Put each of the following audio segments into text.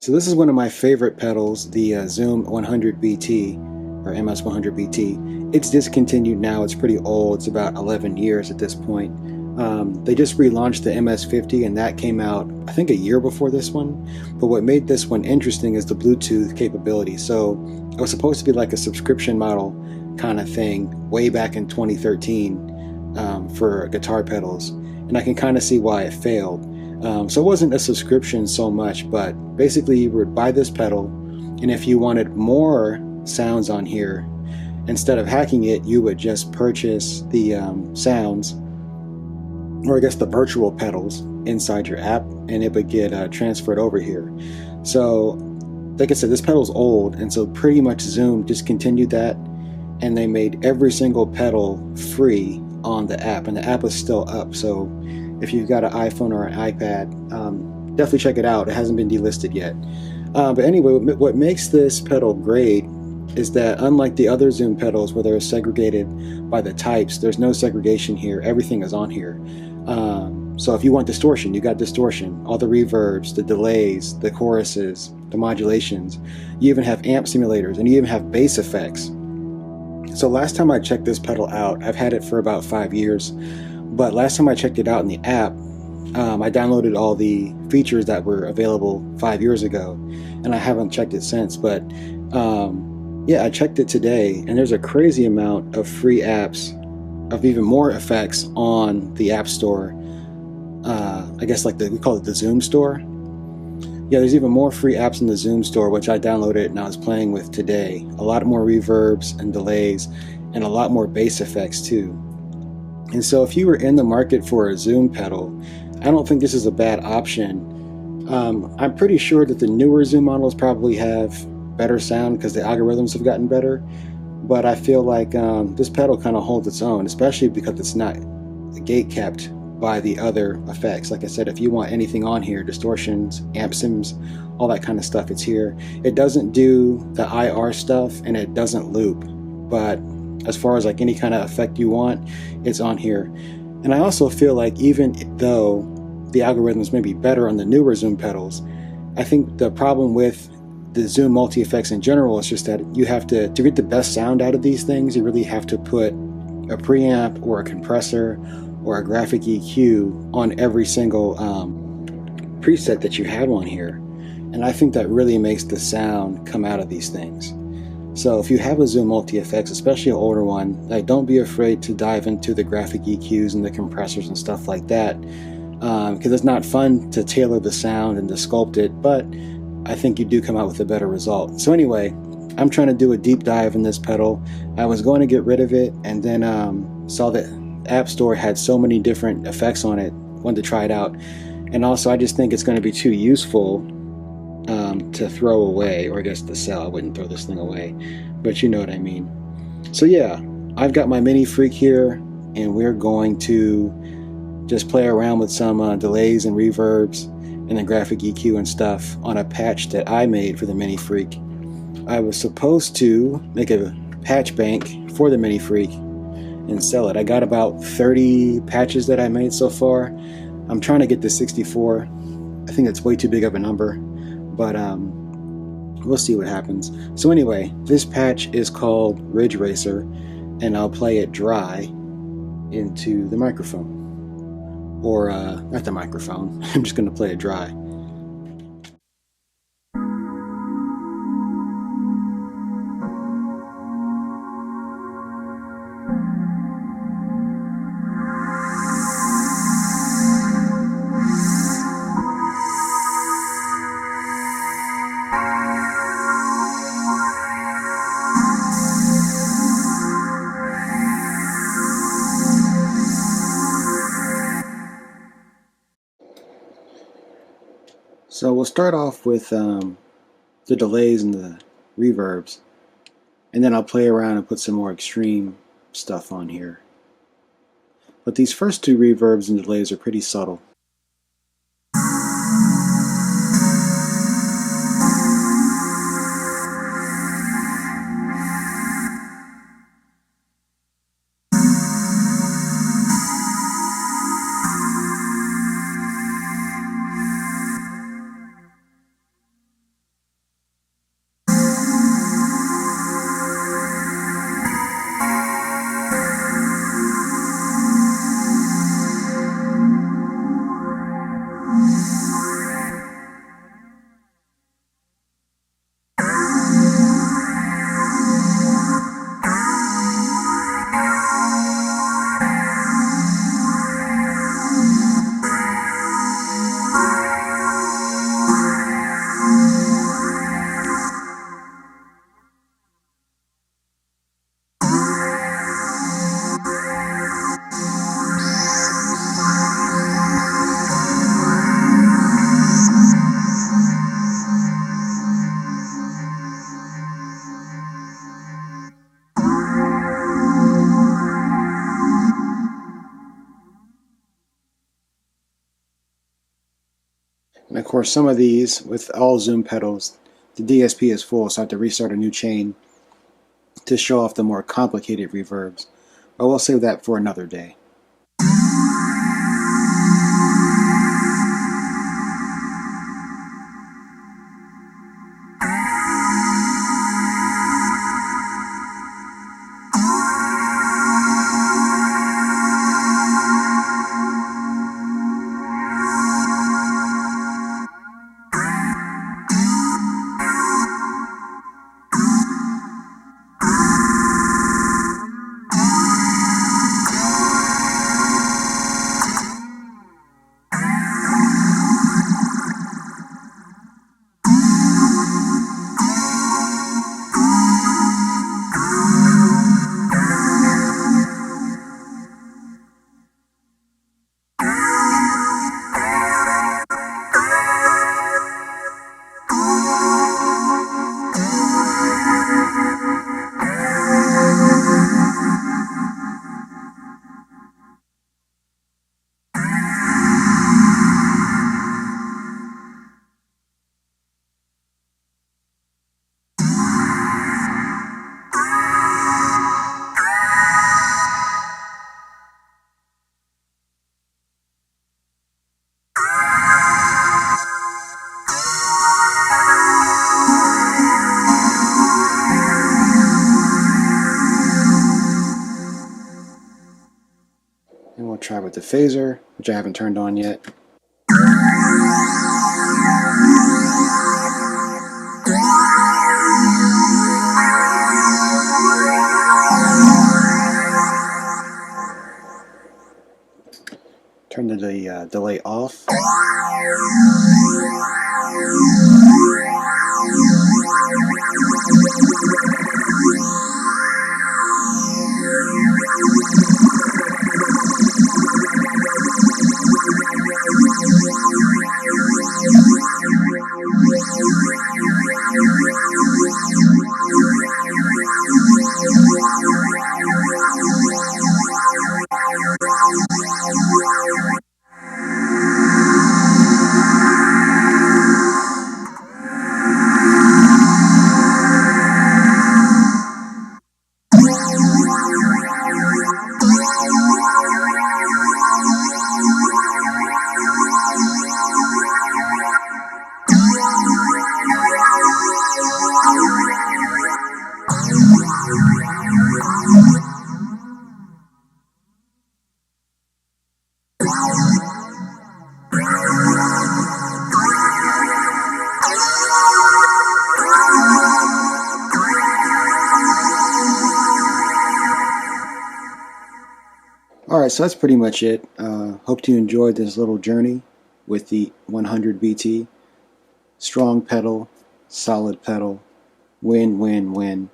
So this is one of my favorite pedals, the Zoom 100 BT or MS 100 BT. It's discontinued now. It's pretty old. It's about 11 years at this point. They just relaunched the MS 50 and that came out I think a year before this one. But what made this one interesting is the Bluetooth capability. So it was supposed to be like a subscription model kind of thing way back in 2013 for guitar pedals. And I can kind of see why it failed. So it wasn't a subscription so much, but basically you would buy this pedal, and if you wanted more sounds on here, instead of hacking it, you would just purchase the sounds, or I guess the virtual pedals inside your app, and it would get transferred over here. So, like I said, this pedal's old, and so pretty much Zoom discontinued that, and they made every single pedal free on the app, and the app is still up. So if you've got an iPhone or an iPad, definitely check it out. It hasn't been delisted yet. But anyway, what makes this pedal great is that unlike the other Zoom pedals where they're segregated by the types, there's no segregation here. Everything is on here. So if you want distortion, you got distortion, all the reverbs, the delays, the choruses, the modulations. You even have amp simulators, and you even have bass effects. So last time I checked this pedal out, I've had it for about 5 years, but last time I checked it out in the app, I downloaded all the features that were available 5 years ago, and I haven't checked it since. But yeah, I checked it today, and there's a crazy amount of free apps of even more effects on the App Store. I guess like we call it the Zoom Store. Yeah, there's even more free apps in the Zoom Store, which I downloaded and I was playing with today. A lot more reverbs and delays, and a lot more bass effects too. And so if you were in the market for a Zoom pedal, I don't think this is a bad option. I'm pretty sure that the newer Zoom models probably have better sound because the algorithms have gotten better. But I feel like this pedal kind of holds its own, especially because it's not gate kept by the other effects. Like I said, if you want anything on here, distortions, amp sims, all that kind of stuff, it's here. It doesn't do the IR stuff, and it doesn't loop. But as far as like any kind of effect you want, it's on here. And I also feel like even though the algorithms may be better on the newer Zoom pedals, I think the problem with the Zoom multi-effects in general is just that you have to get the best sound out of these things, you really have to put a preamp or a compressor or a graphic EQ on every single preset that you have on here. And I think that really makes the sound come out of these things. So if you have a Zoom multi-effects, especially an older one, like, don't be afraid to dive into the graphic EQs and the compressors and stuff like that, because it's not fun to tailor the sound and to sculpt it, but I think you do come out with a better result. So anyway, I'm trying to do a deep dive in this pedal. I was going to get rid of it, and then saw that App Store had so many different effects on it, wanted to try it out. And also I just think it's going to be too useful to throw away, or I guess to sell. I wouldn't throw this thing away, but you know what I mean. So yeah, I've got my Mini Freak here, and we're going to just play around with some delays and reverbs and the graphic EQ and stuff on a patch that I made for the Mini Freak. I was supposed to make a patch bank for the Mini Freak and sell it. I got about 30 patches that I made so far. I'm trying to get to 64. I think that's way too big of a number, but we'll see what happens. So anyway, this patch is called Ridge Racer, and I'll play it dry into the microphone. Or not the microphone. I'm just going to play it dry. So we'll start off with the delays and the reverbs, and then I'll play around and put some more extreme stuff on here. But these first two reverbs and delays are pretty subtle. course, some of these, with all zoom pedals, the DSP is full, so I have to restart a new chain to show off the more complicated reverbs. But we'll save that for another day. And we'll try with the phaser, which I haven't turned on yet. Turn the delay off. Alright, so that's pretty much it. Hope you enjoyed this little journey with the 100 BT. Strong pedal, solid pedal, win, win, win.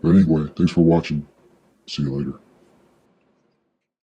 But anyway, thanks for watching. See you later.